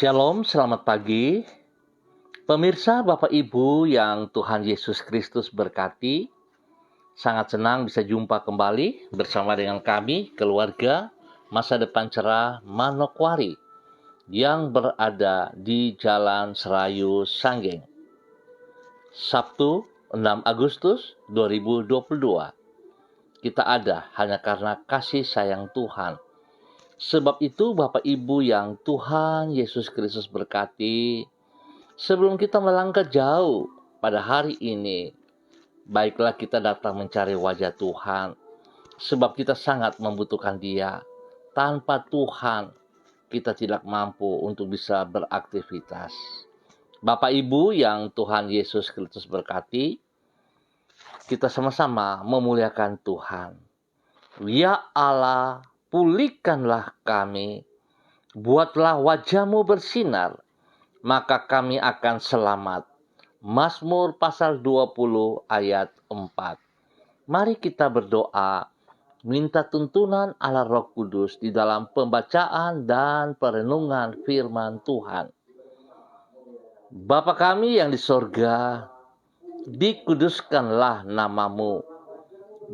Shalom, selamat pagi. Pemirsa, Bapak Ibu yang Tuhan Yesus Kristus berkati, sangat senang bisa jumpa kembali bersama dengan kami, keluarga Masa Depan Cerah Manokwari, yang berada di Jalan Serayu Sanggeng. Sabtu 6 Agustus 2022. Kita ada hanya karena kasih sayang Tuhan. Sebab itu Bapak Ibu yang Tuhan Yesus Kristus berkati, sebelum kita melangkah jauh pada hari ini, baiklah kita datang mencari wajah Tuhan, sebab kita sangat membutuhkan Dia. Tanpa Tuhan, kita tidak mampu untuk bisa beraktivitas. Bapak Ibu yang Tuhan Yesus Kristus berkati, kita sama-sama memuliakan Tuhan. Ya Allah, pulihkanlah kami, buatlah wajah-Mu bersinar, maka kami akan selamat. Mazmur pasal 20 ayat 4. Mari kita berdoa, minta tuntunan Allah Roh Kudus di dalam pembacaan dan perenungan firman Tuhan. Bapa kami yang di sorga, dikuduskanlah nama-Mu.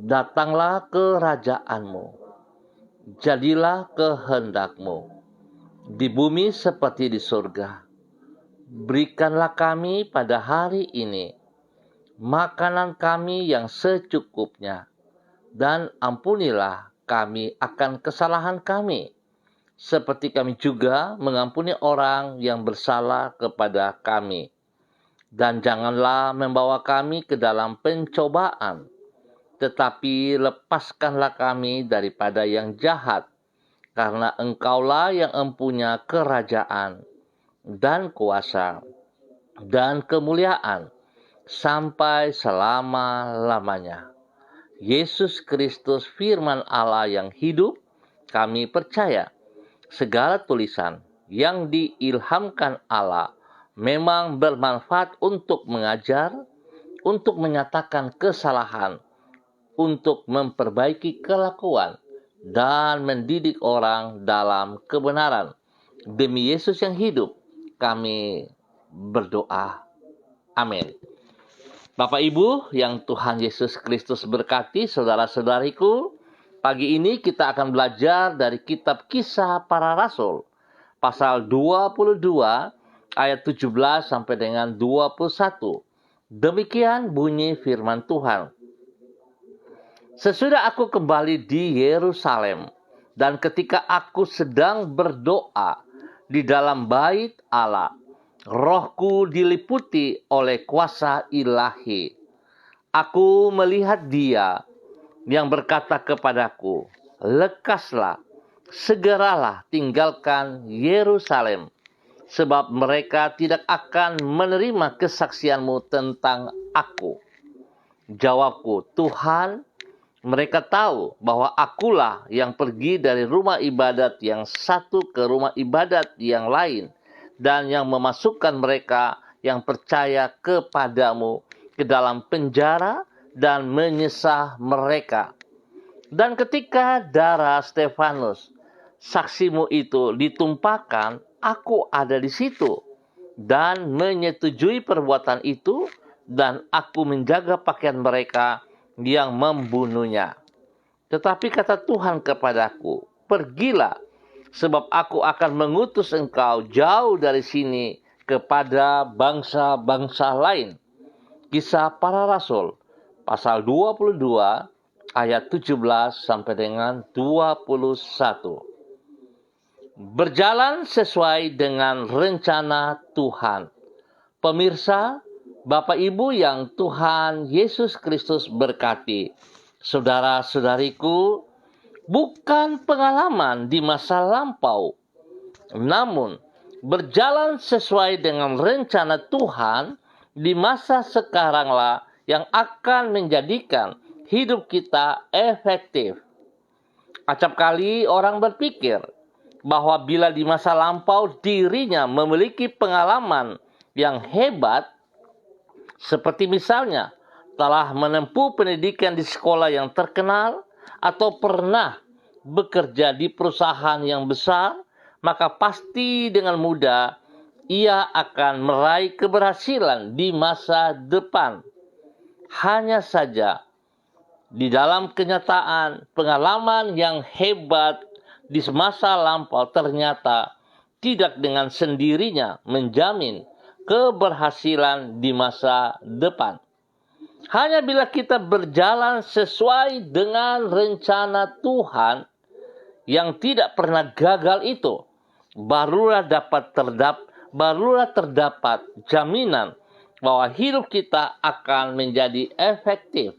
Datanglah kerajaan-Mu. Jadilah kehendak-Mu di bumi seperti di surga. Berikanlah kami pada hari ini makanan kami yang secukupnya, dan ampunilah kami akan kesalahan kami, seperti kami juga mengampuni orang yang bersalah kepada kami. Dan janganlah membawa kami ke dalam pencobaan, tetapi lepaskanlah kami daripada yang jahat, karena Engkaulah yang empunya kerajaan dan kuasa dan kemuliaan sampai selama-lamanya. Yesus Kristus firman Allah yang hidup, kami percaya segala tulisan yang diilhamkan Allah memang bermanfaat untuk mengajar, untuk menyatakan kesalahan, untuk memperbaiki kelakuan, dan mendidik orang dalam kebenaran. Demi Yesus yang hidup, kami berdoa. Amin. Bapak Ibu yang Tuhan Yesus Kristus berkati, saudara-saudariku, pagi ini kita akan belajar dari kitab Kisah Para Rasul, pasal 22 ayat 17 sampai dengan 21. Demikian bunyi firman Tuhan. Sesudah aku kembali di Yerusalem, dan ketika aku sedang berdoa di dalam bait Allah, rohku diliputi oleh kuasa ilahi. Aku melihat Dia yang berkata kepadaku, lekaslah, segeralah tinggalkan Yerusalem, sebab mereka tidak akan menerima kesaksianmu tentang aku. Jawabku, Tuhan, mereka tahu bahwa akulah yang pergi dari rumah ibadat yang satu ke rumah ibadat yang lain, dan yang memasukkan mereka yang percaya kepadamu ke dalam penjara dan menyesah mereka. Dan ketika darah Stefanus, saksimu itu ditumpahkan, aku ada di situ dan menyetujui perbuatan itu, dan aku menjaga pakaian mereka yang membunuhnya. Tetapi kata Tuhan kepadaku, pergilah, sebab aku akan mengutus engkau jauh dari sini kepada bangsa-bangsa lain. Kisah Para Rasul, pasal 22, ayat 17 sampai dengan 21. Berjalan sesuai dengan rencana Tuhan. Pemirsa, Bapak Ibu yang Tuhan Yesus Kristus berkati, saudara-saudariku, bukan pengalaman di masa lampau, namun berjalan sesuai dengan rencana Tuhan di masa sekaranglah yang akan menjadikan hidup kita efektif. Acap kali orang berpikir bahwa bila di masa lampau dirinya memiliki pengalaman yang hebat, seperti misalnya telah menempuh pendidikan di sekolah yang terkenal, atau pernah bekerja di perusahaan yang besar, maka pasti dengan mudah ia akan meraih keberhasilan di masa depan. Hanya saja, di dalam kenyataan, pengalaman yang hebat di masa lampau ternyata tidak dengan sendirinya menjamin keberhasilan di masa depan. Hanya bila kita berjalan sesuai dengan rencana Tuhan yang tidak pernah gagal itu, barulah terdapat jaminan bahwa hidup kita akan menjadi efektif.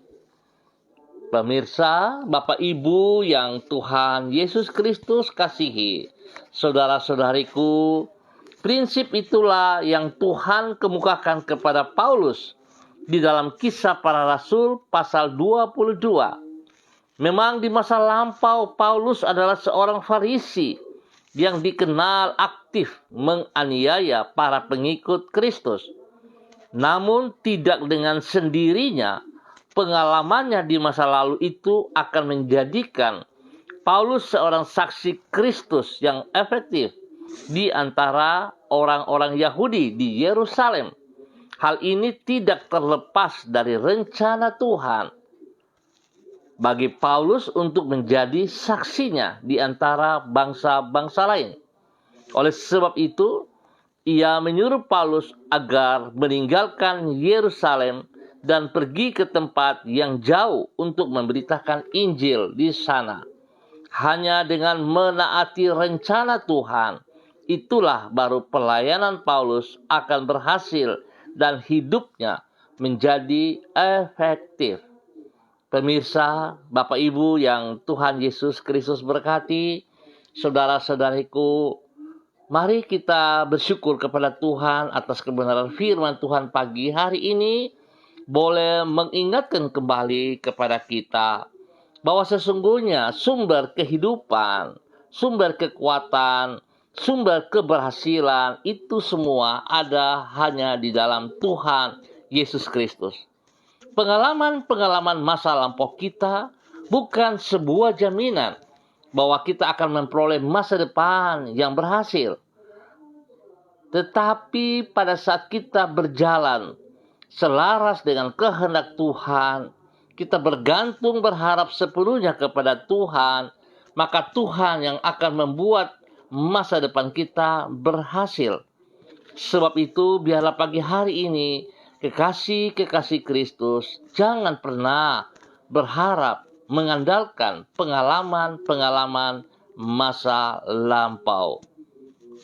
Pemirsa, Bapak Ibu yang Tuhan Yesus Kristus kasihi, saudara-saudariku, prinsip itulah yang Tuhan kemukakan kepada Paulus di dalam Kisah Para Rasul pasal 22. Memang di masa lampau Paulus adalah seorang Farisi yang dikenal aktif menganiaya para pengikut Kristus. Namun tidak dengan sendirinya pengalamannya di masa lalu itu akan menjadikan Paulus seorang saksi Kristus yang efektif di antara orang-orang Yahudi di Yerusalem. Hal ini tidak terlepas dari rencana Tuhan bagi Paulus untuk menjadi saksinya di antara bangsa-bangsa lain. Oleh sebab itu, ia menyuruh Paulus agar meninggalkan Yerusalem dan pergi ke tempat yang jauh untuk memberitakan Injil di sana. Hanya dengan menaati rencana Tuhan, itulah baru pelayanan Paulus akan berhasil dan hidupnya menjadi efektif. Pemirsa, Bapak Ibu yang Tuhan Yesus Kristus berkati, saudara-saudariku, mari kita bersyukur kepada Tuhan atas kebenaran firman Tuhan pagi hari ini. Boleh mengingatkan kembali kepada kita bahwa sesungguhnya sumber kehidupan, sumber kekuatan, sumber keberhasilan itu semua ada hanya di dalam Tuhan Yesus Kristus. Pengalaman-pengalaman masa lampau kita bukan sebuah jaminan bahwa kita akan memperoleh masa depan yang berhasil. Tetapi pada saat kita berjalan selaras dengan kehendak Tuhan, kita bergantung berharap sepenuhnya kepada Tuhan, maka Tuhan yang akan membuat masa depan kita berhasil. Sebab itu, biarlah pagi hari ini, kekasih-kekasih Kristus, jangan pernah berharap mengandalkan pengalaman-pengalaman masa lampau.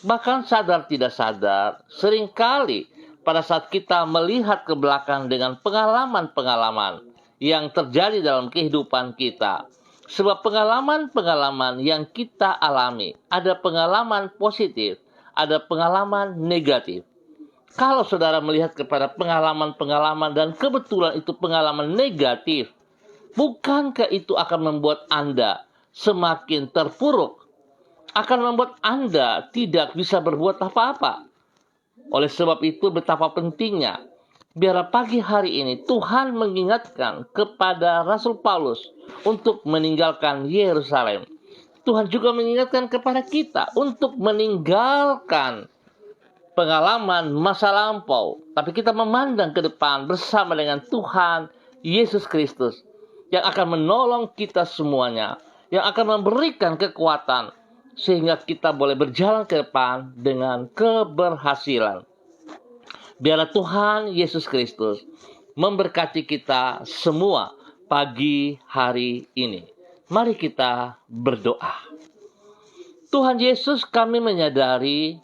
Bahkan sadar tidak sadar, seringkali pada saat kita melihat ke belakang dengan pengalaman-pengalaman yang terjadi dalam kehidupan kita. Sebab pengalaman-pengalaman yang kita alami, ada pengalaman positif, ada pengalaman negatif. Kalau saudara melihat kepada pengalaman-pengalaman dan kebetulan itu pengalaman negatif, bukankah itu akan membuat Anda semakin terpuruk? Akan membuat Anda tidak bisa berbuat apa-apa. Oleh sebab itu betapa pentingnya biarlah pagi hari ini Tuhan mengingatkan kepada Rasul Paulus untuk meninggalkan Yerusalem. Tuhan juga mengingatkan kepada kita untuk meninggalkan pengalaman masa lampau. Tapi kita memandang ke depan bersama dengan Tuhan Yesus Kristus yang akan menolong kita semuanya. Yang akan memberikan kekuatan sehingga kita boleh berjalan ke depan dengan keberhasilan. Biarlah Tuhan Yesus Kristus memberkati kita semua pagi hari ini. Mari kita berdoa. Tuhan Yesus, kami menyadari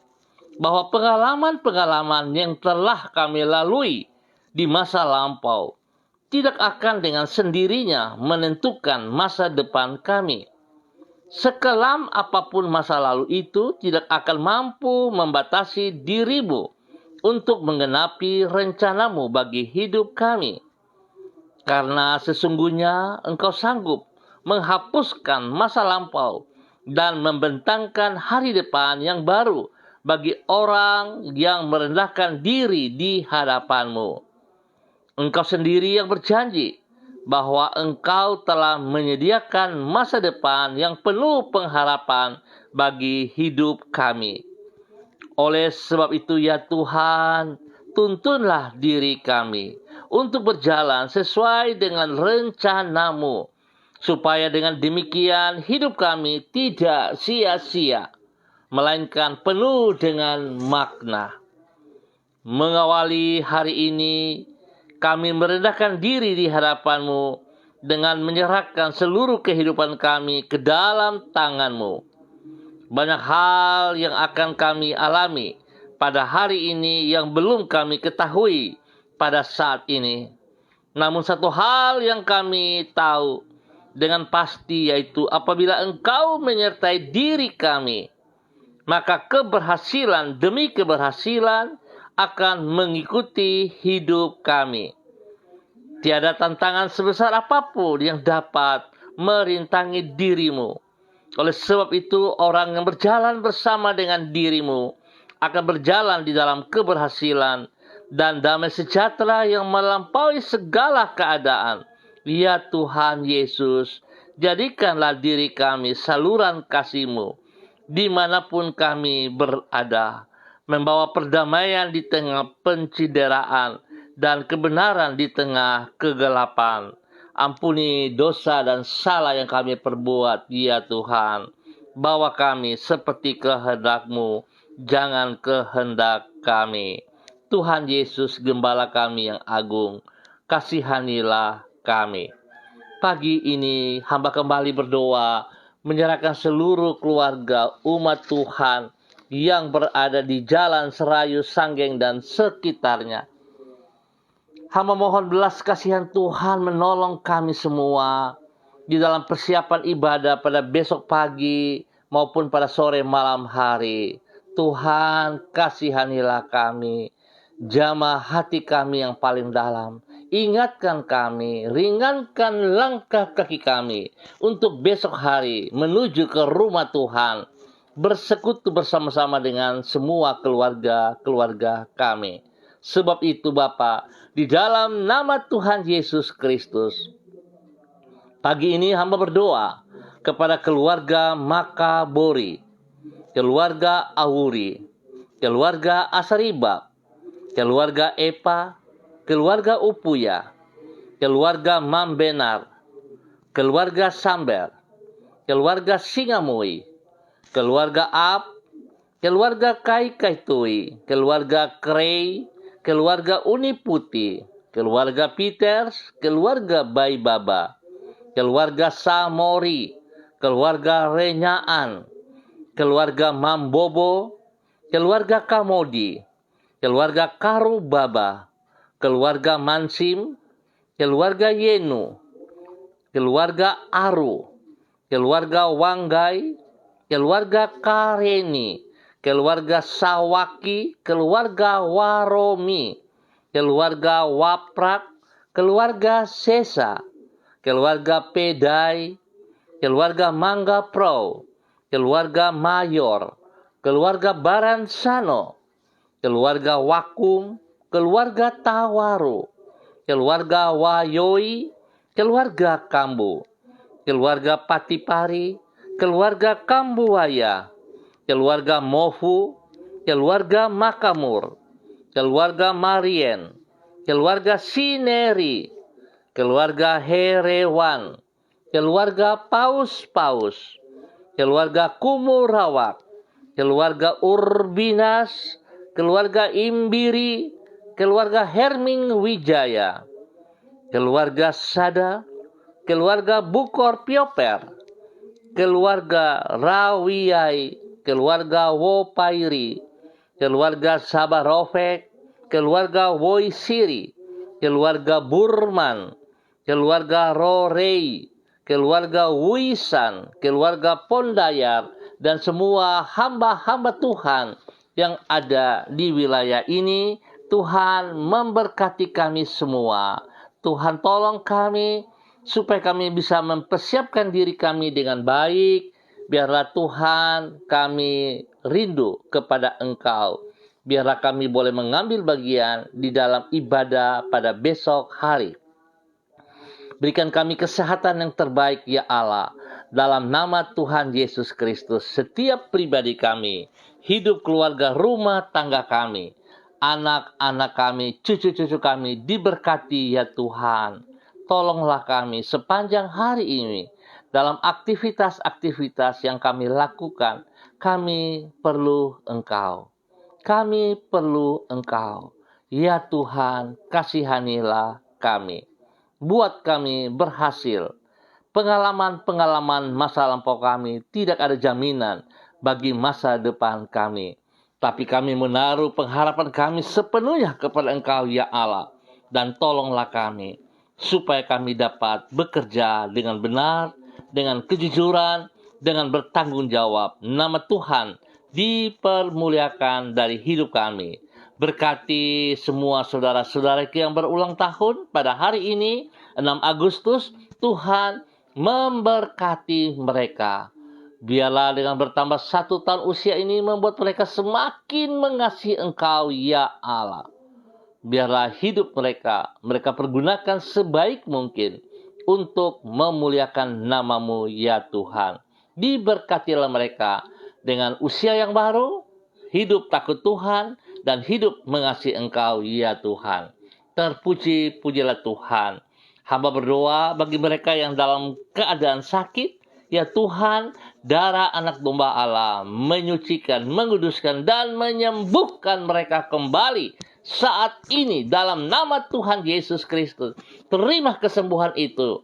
bahwa pengalaman-pengalaman yang telah kami lalui di masa lampau tidak akan dengan sendirinya menentukan masa depan kami. Sekelam apapun masa lalu itu tidak akan mampu membatasi dirimu untuk menggenapi rencanamu bagi hidup kami. Karena sesungguhnya engkau sanggup menghapuskan masa lampau dan membentangkan hari depan yang baru bagi orang yang merendahkan diri di hadapanmu. Engkau sendiri yang berjanji bahwa Engkau telah menyediakan masa depan yang penuh pengharapan bagi hidup kami. Oleh sebab itu ya Tuhan, tuntunlah diri kami untuk berjalan sesuai dengan rencana-Mu, supaya dengan demikian hidup kami tidak sia-sia, melainkan penuh dengan makna. Mengawali hari ini, kami merendahkan diri di hadapan-Mu dengan menyerahkan seluruh kehidupan kami ke dalam tangan-Mu. Banyak hal yang akan kami alami pada hari ini yang belum kami ketahui pada saat ini. Namun satu hal yang kami tahu dengan pasti, yaitu apabila Engkau menyertai diri kami, maka keberhasilan demi keberhasilan akan mengikuti hidup kami. Tiada tantangan sebesar apapun yang dapat merintangi diri-Mu. Oleh sebab itu, orang yang berjalan bersama dengan diri-Mu akan berjalan di dalam keberhasilan dan damai sejahtera yang melampaui segala keadaan. Ya Tuhan Yesus, jadikanlah diri kami saluran kasih-Mu dimanapun kami berada, membawa perdamaian di tengah pencideraan dan kebenaran di tengah kegelapan. Ampuni dosa dan salah yang kami perbuat, ya Tuhan. Bawa kami seperti kehendak-Mu, jangan kehendak kami. Tuhan Yesus, Gembala kami yang agung, kasihanilah kami. Pagi ini hamba kembali berdoa, menyerahkan seluruh keluarga umat Tuhan yang berada di Jalan Serayu, Sanggeng, dan sekitarnya. Hamba mohon belas kasihan Tuhan menolong kami semua di dalam persiapan ibadah pada besok pagi maupun pada sore malam hari. Tuhan, kasihanilah kami, jamah hati kami yang paling dalam. Ingatkan kami, ringankan langkah kaki kami untuk besok hari menuju ke rumah Tuhan, bersekutu bersama-sama dengan semua keluarga kami. Sebab itu Bapa, di dalam nama Tuhan Yesus Kristus, pagi ini hamba berdoa kepada keluarga Makabori, keluarga Awuri, keluarga Asaribab, keluarga Epa, keluarga Upuya, keluarga Mambenar, keluarga Samber, keluarga Singamui, keluarga Ab, keluarga Kaikaitui, keluarga Krei, keluarga Uniputi, keluarga Peters, keluarga Baibaba, keluarga Samori, keluarga Renyaan, keluarga Mambobo, keluarga Kamodi, keluarga Karubaba, keluarga Mansim, keluarga Yenu, keluarga Aru, keluarga Wanggai, keluarga Kareni, keluarga Sawaki, keluarga Waromi, keluarga Waprak, keluarga Sesa, keluarga Pedai, keluarga Mangga Pro, keluarga Mayor, keluarga Baransano, keluarga Wakum, keluarga Tawaru, keluarga Wayoi, keluarga Kambu, keluarga Patipari, keluarga Kambuaya, keluarga Mofu, keluarga Makamur, keluarga Marien, keluarga Sineri, keluarga Herewan, keluarga Paus-Paus, keluarga Kumurawak, keluarga Urbinas, keluarga Imbiri, keluarga Herming Wijaya, keluarga Sada, keluarga Bukor Pioper, keluarga Rawiyai, keluarga Wopairi, keluarga Sabarofek, keluarga Woisiri, keluarga Burman, keluarga Rorei, keluarga Wisan, keluarga Pondayar, dan semua hamba-hamba Tuhan yang ada di wilayah ini. Tuhan memberkati kami semua. Tuhan tolong kami supaya kami bisa mempersiapkan diri kami dengan baik. Biarlah Tuhan kami rindu kepada Engkau. Biarlah kami boleh mengambil bagian di dalam ibadah pada besok hari. Berikan kami kesehatan yang terbaik ya Allah. Dalam nama Tuhan Yesus Kristus, setiap pribadi kami, hidup keluarga, rumah tangga kami, anak-anak kami, cucu-cucu kami diberkati ya Tuhan. Tolonglah kami sepanjang hari ini dalam aktivitas-aktivitas yang kami lakukan. Kami perlu Engkau. Kami perlu Engkau. Ya Tuhan, kasihanilah kami. Buat kami berhasil. Pengalaman-pengalaman masa lampau kami tidak ada jaminan bagi masa depan kami. Tapi kami menaruh pengharapan kami sepenuhnya kepada Engkau ya Allah. Dan tolonglah kami supaya kami dapat bekerja dengan benar, dengan kejujuran, dengan bertanggung jawab. Nama Tuhan dipermuliakan dari hidup kami. Berkati semua saudara-saudara yang berulang tahun pada hari ini, 6 Agustus, Tuhan memberkati mereka. Biarlah dengan bertambah 1 tahun usia ini membuat mereka semakin mengasihi Engkau, ya Allah. Biarlah hidup mereka pergunakan sebaik mungkin untuk memuliakan nama-Mu, ya Tuhan. Diberkatilah mereka dengan usia yang baru, hidup takut Tuhan, dan hidup mengasihi Engkau, ya Tuhan. Terpuji-pujilah Tuhan. Hamba berdoa bagi mereka yang dalam keadaan sakit, ya Tuhan, darah anak domba Allah menyucikan, menguduskan, dan menyembuhkan mereka kembali saat ini dalam nama Tuhan Yesus Kristus. Terima kesembuhan itu.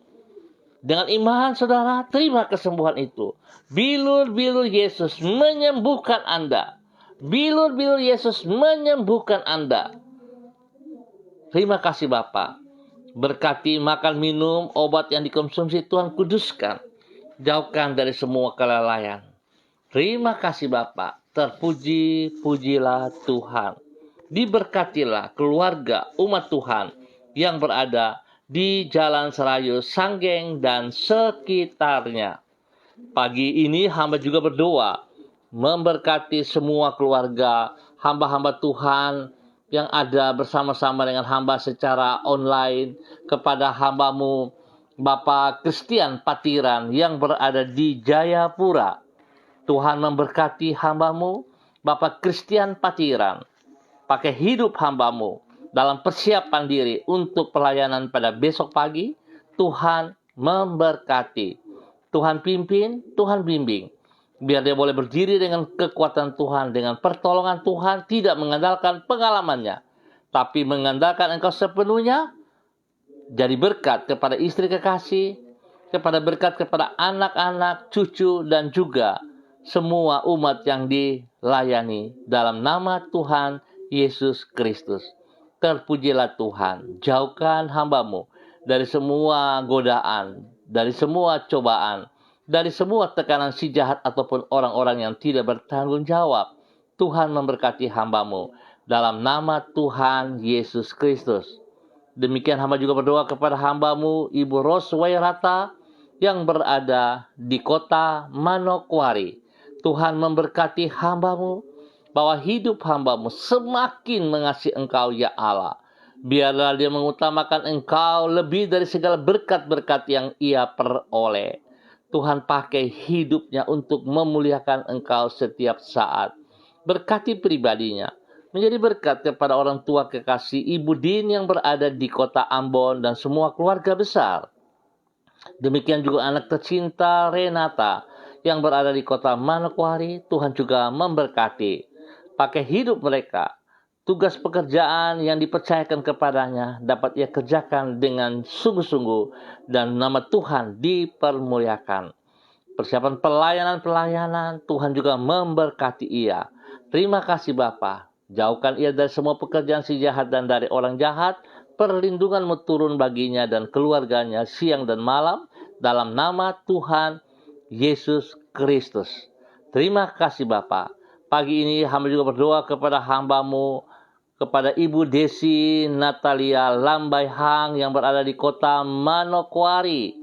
Dengan iman saudara, terima kesembuhan itu. Bilur-bilur Yesus menyembuhkan Anda. Bilur-bilur Yesus menyembuhkan Anda. Terima kasih Bapa. Berkati makan minum obat yang dikonsumsi, Tuhan kuduskan. Jauhkan dari semua kelalaian. Terima kasih Bapa. Terpuji-pujilah Tuhan. Diberkatilah keluarga umat Tuhan yang berada di Jalan Serayu, Sanggeng, dan sekitarnya. Pagi ini hamba juga berdoa memberkati semua keluarga hamba-hamba Tuhan yang ada bersama-sama dengan hamba secara online, kepada hamba-Mu Bapak Christian Patiran yang berada di Jayapura. Tuhan memberkati hamba-Mu Bapak Christian Patiran. Pakai hidup hamba-Mu dalam persiapan diri untuk pelayanan pada besok pagi. Tuhan memberkati. Tuhan pimpin, Tuhan bimbing. Biar dia boleh berdiri dengan kekuatan Tuhan, dengan pertolongan Tuhan, tidak mengandalkan pengalamannya, tapi mengandalkan Engkau sepenuhnya. Jadi berkat kepada istri kekasih, kepada berkat kepada anak-anak, cucu, dan juga semua umat yang dilayani dalam nama Tuhan Yesus Kristus. Terpujilah Tuhan. Jauhkan hamba-Mu dari semua godaan, dari semua cobaan, dari semua tekanan si jahat ataupun orang-orang yang tidak bertanggung jawab. Tuhan memberkati hamba-Mu dalam nama Tuhan Yesus Kristus. Demikian hamba juga berdoa kepada hamba-Mu Ibu Roswairata yang berada di kota Manokwari. Tuhan memberkati hamba-Mu, bahwa hidup hamba-Mu semakin mengasihi Engkau ya Allah. Biarlah dia mengutamakan Engkau lebih dari segala berkat-berkat yang ia peroleh. Tuhan pakai hidupnya untuk memuliakan Engkau setiap saat. Berkati pribadinya, menjadi berkat kepada orang tua kekasih Ibu Din yang berada di kota Ambon dan semua keluarga besar. Demikian juga anak tercinta Renata yang berada di kota Manokwari. Tuhan juga memberkati. Pakai hidup mereka, tugas pekerjaan yang dipercayakan kepadanya dapat ia kerjakan dengan sungguh-sungguh dan nama Tuhan dipermuliakan. Persiapan pelayanan-pelayanan, Tuhan juga memberkati ia. Terima kasih Bapa. Jauhkan ia dari semua pekerjaan si jahat dan dari orang jahat. Perlindungan-Mu turun baginya dan keluarganya siang dan malam dalam nama Tuhan Yesus Kristus. Terima kasih Bapa. Pagi ini hamba juga berdoa kepada hamba-Mu, kepada Ibu Desi Natalia Lambai Hang yang berada di kota Manokwari.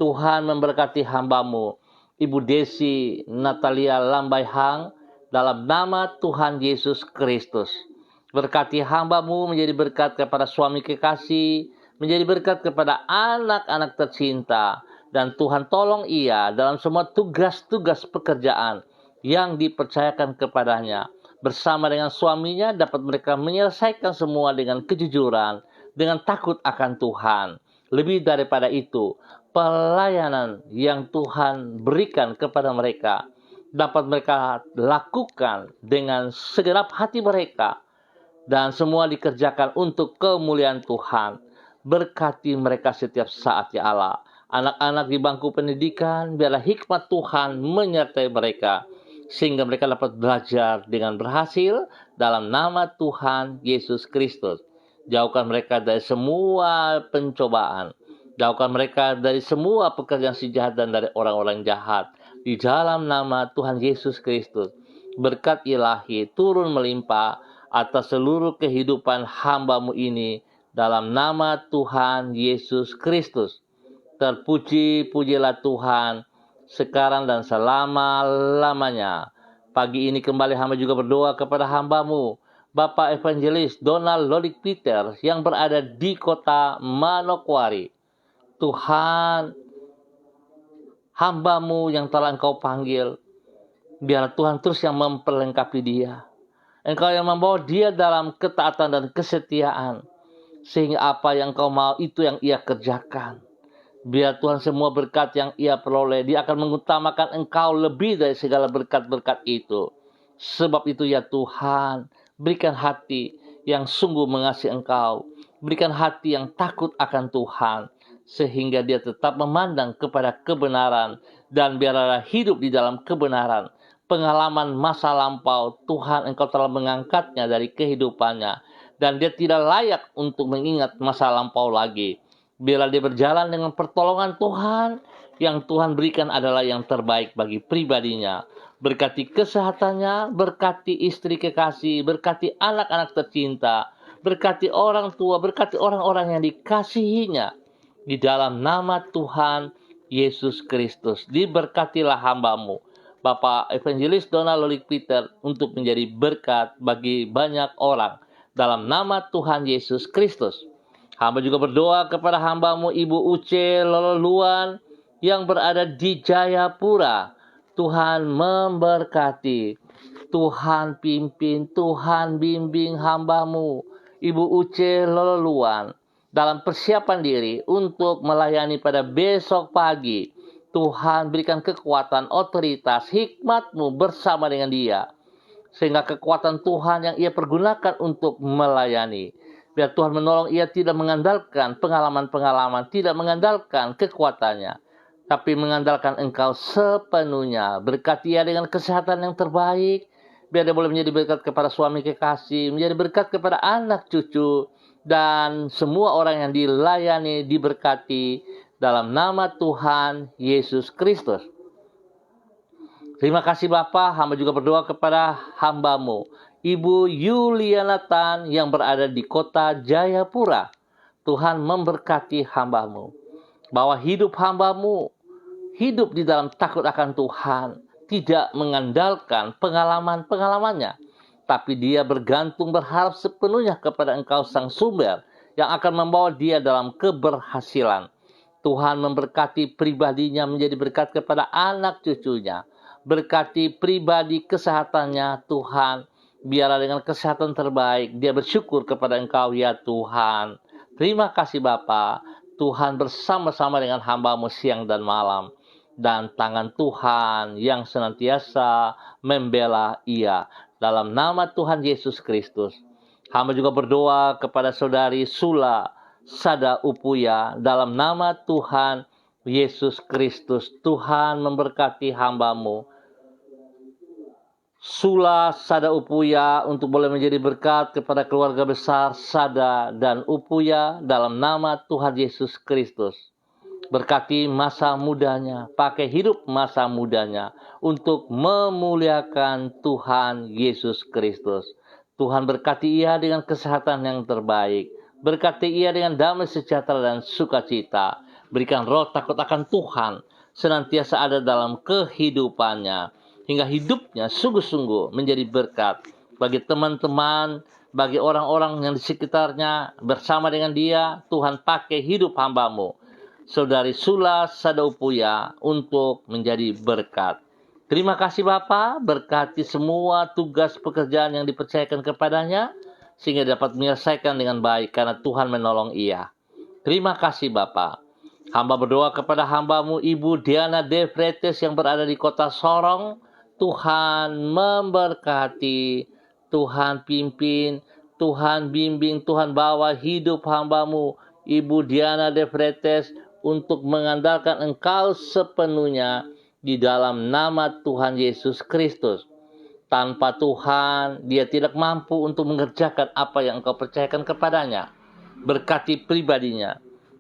Tuhan memberkati hamba-Mu, Ibu Desi Natalia Lambai Hang, dalam nama Tuhan Yesus Kristus. Berkati hamba-Mu menjadi berkat kepada suami kekasih, menjadi berkat kepada anak-anak tercinta. Dan Tuhan tolong ia dalam semua tugas-tugas pekerjaan yang dipercayakan kepadanya. Bersama dengan suaminya dapat mereka menyelesaikan semua dengan kejujuran, dengan takut akan Tuhan. Lebih daripada itu, pelayanan yang Tuhan berikan kepada mereka dapat mereka lakukan dengan segenap hati mereka, dan semua dikerjakan untuk kemuliaan Tuhan. Berkati mereka setiap saat, ya Allah. Anak-anak di bangku pendidikan, biarlah hikmat Tuhan menyertai mereka, sehingga mereka dapat belajar dengan berhasil dalam nama Tuhan Yesus Kristus. Jauhkan mereka dari semua pencobaan. Jauhkan mereka dari semua pekerjaan si jahat dan dari orang-orang jahat. Di dalam nama Tuhan Yesus Kristus, berkat ilahi turun melimpah atas seluruh kehidupan hamba-Mu ini. Dalam nama Tuhan Yesus Kristus. Terpuji-pujilah Tuhan sekarang dan selama-lamanya. Pagi ini kembali hamba juga berdoa kepada hamba-Mu, Bapak Evangelis Donald Lolik Peter yang berada di kota Manokwari. Tuhan, hamba-Mu yang telah Engkau panggil, biar Tuhan terus yang memperlengkapi dia. Engkau yang membawa dia dalam ketaatan dan kesetiaan, sehingga apa yang Engkau mau itu yang ia kerjakan. Biar Tuhan semua berkat yang ia peroleh, dia akan mengutamakan Engkau lebih dari segala berkat-berkat itu. Sebab itu ya Tuhan, berikan hati yang sungguh mengasihi Engkau. Berikan hati yang takut akan Tuhan, sehingga dia tetap memandang kepada kebenaran, dan biarlah hidup di dalam kebenaran. Pengalaman masa lampau, Tuhan Engkau telah mengangkatnya dari kehidupannya, dan dia tidak layak untuk mengingat masa lampau lagi. Biarlah dia berjalan dengan pertolongan Tuhan, yang Tuhan berikan adalah yang terbaik bagi pribadinya. Berkati kesehatannya, berkati istri kekasih, berkati anak-anak tercinta, berkati orang tua, berkati orang-orang yang dikasihinya. Di dalam nama Tuhan Yesus Kristus, diberkatilah hamba-Mu, Bapak Evangelis Donald Lolik Peter, untuk menjadi berkat bagi banyak orang. Dalam nama Tuhan Yesus Kristus. Hamba juga berdoa kepada hamba-Mu Ibu Uce Lololuan yang berada di Jayapura. Tuhan memberkati, Tuhan pimpin, Tuhan bimbing hamba-Mu Ibu Uce Lololuan dalam persiapan diri untuk melayani pada besok pagi. Tuhan berikan kekuatan, otoritas, hikmat-Mu bersama dengan dia, sehingga kekuatan Tuhan yang ia pergunakan untuk melayani. Biar Tuhan menolong ia tidak mengandalkan pengalaman-pengalaman, tidak mengandalkan kekuatannya, tapi mengandalkan Engkau sepenuhnya. Berkati ia dengan kesehatan yang terbaik, biar dia boleh menjadi berkat kepada suami kekasih, menjadi berkat kepada anak cucu, dan semua orang yang dilayani diberkati dalam nama Tuhan Yesus Kristus. Terima kasih Bapa, hamba juga berdoa kepada hamba-Mu Ibu Yuliana Tan yang berada di kota Jayapura. Tuhan memberkati hamba-Mu, bahwa hidup hamba-Mu hidup di dalam takut akan Tuhan, tidak mengandalkan pengalaman-pengalamannya, tapi dia bergantung berharap sepenuhnya kepada Engkau Sang Sumber yang akan membawa dia dalam keberhasilan. Tuhan memberkati pribadinya menjadi berkat kepada anak cucunya. Berkati pribadi kesehatannya Tuhan. Biarlah dengan kesehatan terbaik dia bersyukur kepada Engkau ya Tuhan. Terima kasih Bapa. Tuhan bersama-sama dengan hamba-Mu siang dan malam. Dan tangan Tuhan yang senantiasa membela ia. Dalam nama Tuhan Yesus Kristus. Hamba juga berdoa kepada saudari Sula Sada Upuya dalam nama Tuhan Yesus Kristus. Tuhan memberkati hamba-Mu Sula Sada Upuya untuk boleh menjadi berkat kepada keluarga besar Sada dan Upuya dalam nama Tuhan Yesus Kristus. Berkati masa mudanya, pakai hidup masa mudanya untuk memuliakan Tuhan Yesus Kristus. Tuhan berkati ia dengan kesehatan yang terbaik. Berkati ia dengan damai sejahtera dan sukacita. Berikan roh takut akan Tuhan senantiasa ada dalam kehidupannya, hingga hidupnya sungguh-sungguh menjadi berkat bagi teman-teman, bagi orang-orang yang di sekitarnya bersama dengan dia. Tuhan pakai hidup hamba-Mu, Saudari Sula Sadaupuya, untuk menjadi berkat. Terima kasih Bapa, berkati semua tugas pekerjaan yang dipercayakan kepadanya, sehingga dapat menyelesaikan dengan baik karena Tuhan menolong ia. Terima kasih Bapa. Hamba berdoa kepada hamba-Mu Ibu Diana De Vretes yang berada di kota Sorong. Tuhan memberkati, Tuhan pimpin, Tuhan bimbing, Tuhan bawa hidup hamba-Mu Ibu Diana De Vretes untuk mengandalkan Engkau sepenuhnya di dalam nama Tuhan Yesus Kristus. Tanpa Tuhan, dia tidak mampu untuk mengerjakan apa yang Engkau percayakan kepadanya. Berkati pribadinya,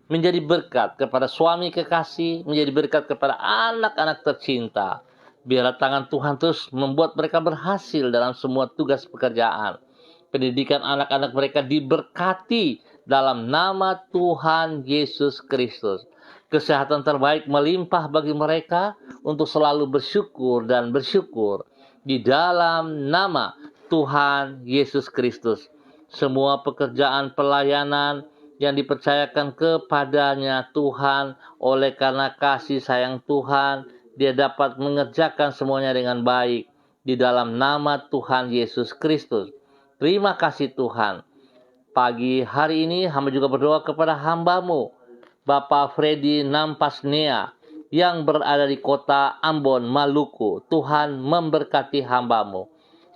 menjadi berkat kepada suami kekasih, menjadi berkat kepada anak-anak tercinta. Biarlah tangan Tuhan terus membuat mereka berhasil dalam semua tugas pekerjaan. Pendidikan anak-anak mereka diberkati dalam nama Tuhan Yesus Kristus. Kesehatan terbaik melimpah bagi mereka untuk selalu bersyukur dan bersyukur di dalam nama Tuhan Yesus Kristus. Semua pekerjaan pelayanan yang dipercayakan kepadanya Tuhan, oleh karena kasih sayang Tuhan, dia dapat mengerjakan semuanya dengan baik di dalam nama Tuhan Yesus Kristus. Terima kasih Tuhan. Pagi hari ini hamba juga berdoa kepada hamba-Mu Bapak Freddy Nampasnea yang berada di kota Ambon, Maluku. Tuhan memberkati hamba-Mu,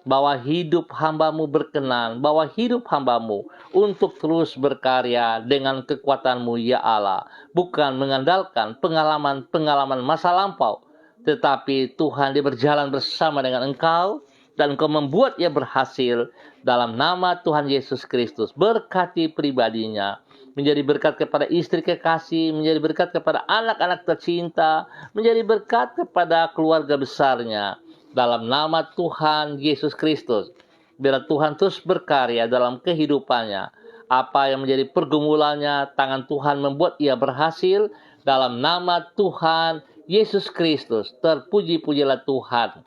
bahwa hidup hamba-Mu berkenan, bahwa hidup hamba-Mu untuk terus berkarya dengan kekuatan-Mu ya Allah, bukan mengandalkan pengalaman-pengalaman masa lampau, tetapi Tuhan dia berjalan bersama dengan Engkau dan Engkau membuat ia berhasil dalam nama Tuhan Yesus Kristus. Berkati pribadinya, menjadi berkat kepada istri kekasih, menjadi berkat kepada anak-anak tercinta, menjadi berkat kepada keluarga besarnya. Dalam nama Tuhan Yesus Kristus, biar Tuhan terus berkarya dalam kehidupannya. Apa yang menjadi pergumulannya, tangan Tuhan membuat ia berhasil. Dalam nama Tuhan Yesus Kristus, terpuji-pujilah Tuhan.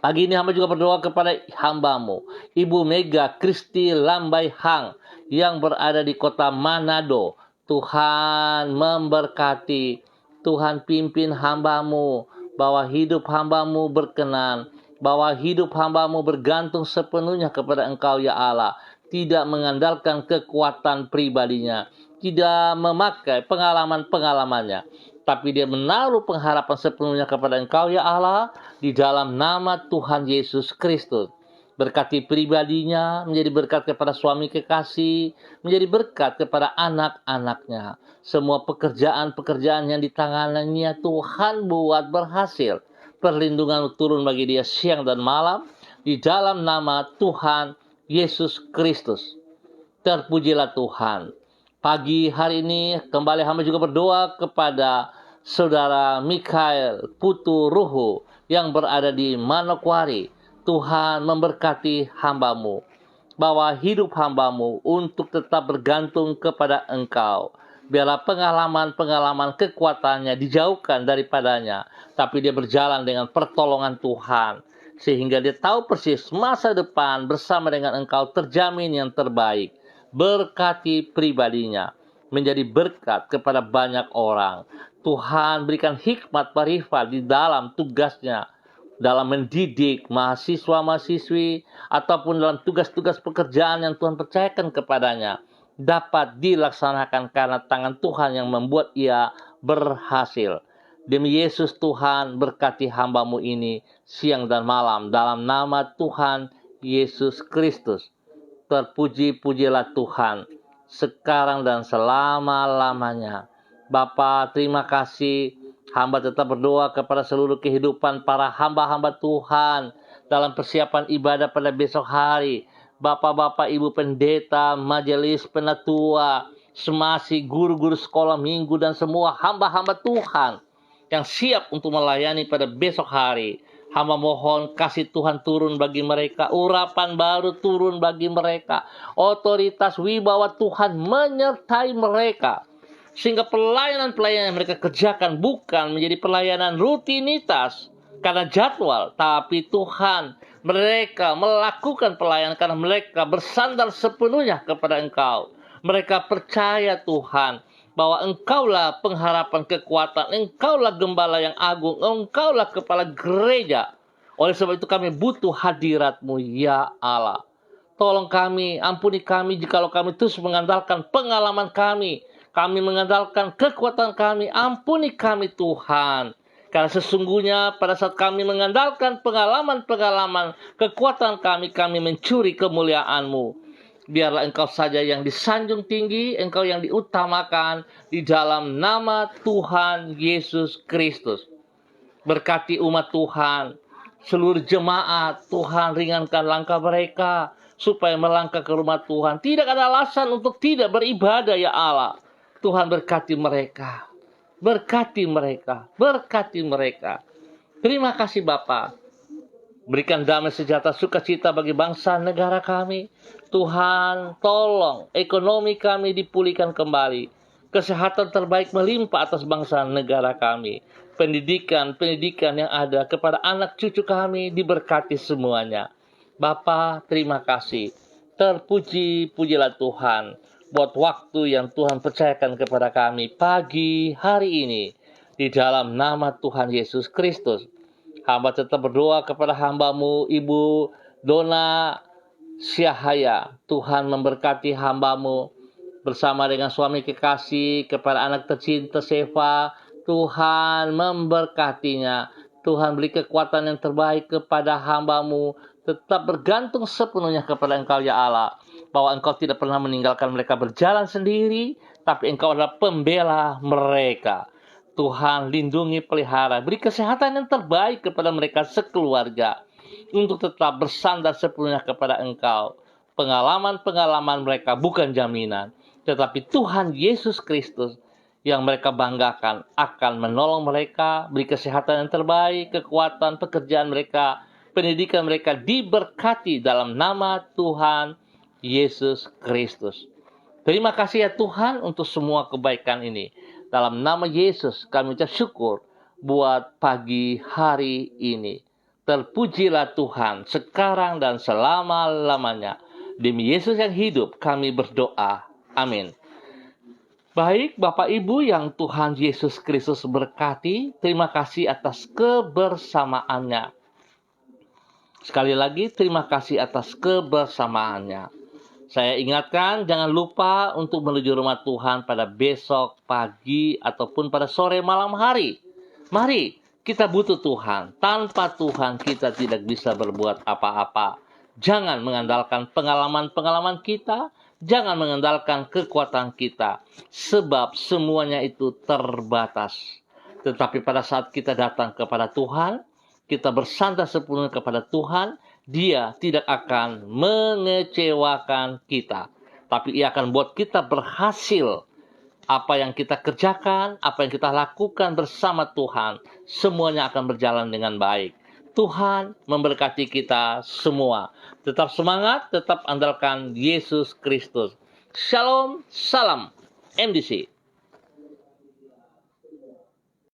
Pagi ini hamba juga berdoa kepada hamba-Mu Ibu Mega Kristi Lambai Hang yang berada di kota Manado. Tuhan memberkati, Tuhan pimpin hamba-Mu, bahwa hidup hamba-Mu berkenan, bahwa hidup hamba-Mu bergantung sepenuhnya kepada Engkau ya Allah, tidak mengandalkan kekuatan pribadinya, tidak memakai pengalaman-pengalamannya, tapi dia menaruh pengharapan sepenuhnya kepada Engkau ya Allah, di dalam nama Tuhan Yesus Kristus. Berkati pribadinya, menjadi berkat kepada suami kekasih, menjadi berkat kepada anak-anaknya. Semua pekerjaan-pekerjaan yang ditanganinya Tuhan buat berhasil. Perlindungan turun bagi dia siang dan malam, di dalam nama Tuhan Yesus Kristus. Terpujilah Tuhan. Pagi hari ini kembali hamba juga berdoa kepada Saudara Mikael Putu Ruhu yang berada di Manokwari. Tuhan memberkati hamba-Mu, bahwa hidup hamba-Mu untuk tetap bergantung kepada Engkau. Biarlah pengalaman-pengalaman kekuatannya dijauhkan daripadanya, tapi dia berjalan dengan pertolongan Tuhan, sehingga dia tahu persis masa depan bersama dengan Engkau terjamin yang terbaik. Berkati pribadinya, menjadi berkat kepada banyak orang. Tuhan berikan hikmat marifat di dalam tugasnya, dalam mendidik mahasiswa-mahasiswi, ataupun dalam tugas-tugas pekerjaan yang Tuhan percayakan kepadanya, dapat dilaksanakan karena tangan Tuhan yang membuat ia berhasil. Demi Yesus Tuhan, berkati hamba-Mu ini siang dan malam, dalam nama Tuhan Yesus Kristus. Terpuji-pujilah Tuhan, sekarang dan selama-lamanya. Bapa, terima kasih. Hamba tetap berdoa kepada seluruh kehidupan para hamba-hamba Tuhan dalam persiapan ibadah pada besok hari. Bapak-bapak, ibu pendeta, majelis penatua, semasi, guru-guru sekolah minggu, dan semua hamba-hamba Tuhan yang siap untuk melayani pada besok hari. Hamba mohon kasih Tuhan turun bagi mereka, urapan baru turun bagi mereka, otoritas wibawa Tuhan menyertai mereka, sehingga pelayanan-pelayanan yang mereka kerjakan bukan menjadi pelayanan rutinitas, karena jadwal, tapi Tuhan, mereka melakukan pelayanan karena mereka bersandar sepenuhnya kepada Engkau. Mereka percaya Tuhan bahwa Engkaulah pengharapan kekuatan, Engkaulah gembala yang agung, Engkaulah kepala gereja. Oleh sebab itu kami butuh hadirat-Mu ya Allah. Tolong kami, ampuni kami jikalau kami terus mengandalkan pengalaman kami mengandalkan kekuatan kami, ampuni kami Tuhan. Karena sesungguhnya pada saat kami mengandalkan pengalaman-pengalaman kekuatan kami mencuri kemuliaan-Mu. Biarlah Engkau saja yang disanjung tinggi, Engkau yang diutamakan di dalam nama Tuhan Yesus Kristus. Berkati umat Tuhan, seluruh jemaat, Tuhan ringankan langkah mereka supaya melangkah ke rumah Tuhan. Tidak ada alasan untuk tidak beribadah ya Allah. Tuhan berkati mereka. Berkati mereka. Berkati mereka. Terima kasih Bapa. Berikan damai sejahtera sukacita bagi bangsa negara kami. Tuhan tolong ekonomi kami dipulihkan kembali. Kesehatan terbaik melimpah atas bangsa negara kami. Pendidikan yang ada kepada anak cucu kami diberkati semuanya. Bapa, terima kasih. Terpuji-pujilah Tuhan buat waktu yang Tuhan percayakan kepada kami pagi hari ini. Di dalam nama Tuhan Yesus Kristus. Hamba tetap berdoa kepada hamba-Mu, Ibu Dona Syahaya. Tuhan memberkati hamba-Mu bersama dengan suami kekasih, kepada anak tercinta Seva. Tuhan memberkatinya. Tuhan beri kekuatan yang terbaik kepada hamba-Mu. Tetap bergantung sepenuhnya kepada Engkau ya Allah. Bahwa Engkau tidak pernah meninggalkan mereka berjalan sendiri, tapi Engkau adalah pembela mereka. Tuhan lindungi, pelihara, beri kesehatan yang terbaik kepada mereka sekeluarga, untuk tetap bersandar sepenuhnya kepada Engkau. Pengalaman-pengalaman mereka bukan jaminan, tetapi Tuhan Yesus Kristus yang mereka banggakan akan menolong mereka, beri kesehatan yang terbaik, kekuatan pekerjaan mereka, pendidikan mereka diberkati dalam nama Tuhan Yesus Kristus. Terima kasih ya Tuhan untuk semua kebaikan ini. Dalam nama Yesus kami ucap syukur buat pagi hari ini. Terpujilah Tuhan sekarang dan selama-lamanya. Demi Yesus yang hidup kami berdoa. Amin. Baik Bapak Ibu yang Tuhan Yesus Kristus berkati, terima kasih atas kebersamaannya. Sekali lagi terima kasih atas kebersamaannya. Saya ingatkan, jangan lupa untuk menuju rumah Tuhan pada besok pagi ataupun pada sore malam hari. Mari, kita butuh Tuhan. Tanpa Tuhan kita tidak bisa berbuat apa-apa. Jangan mengandalkan pengalaman-pengalaman kita. Jangan mengandalkan kekuatan kita. Sebab semuanya itu terbatas. Tetapi pada saat kita datang kepada Tuhan, kita bersandar sepenuhnya kepada Tuhan, Dia tidak akan mengecewakan kita. Tapi Ia akan buat kita berhasil. Apa yang kita kerjakan, apa yang kita lakukan bersama Tuhan, semuanya akan berjalan dengan baik. Tuhan memberkati kita semua. Tetap semangat, tetap andalkan Yesus Kristus. Shalom, salam MDC.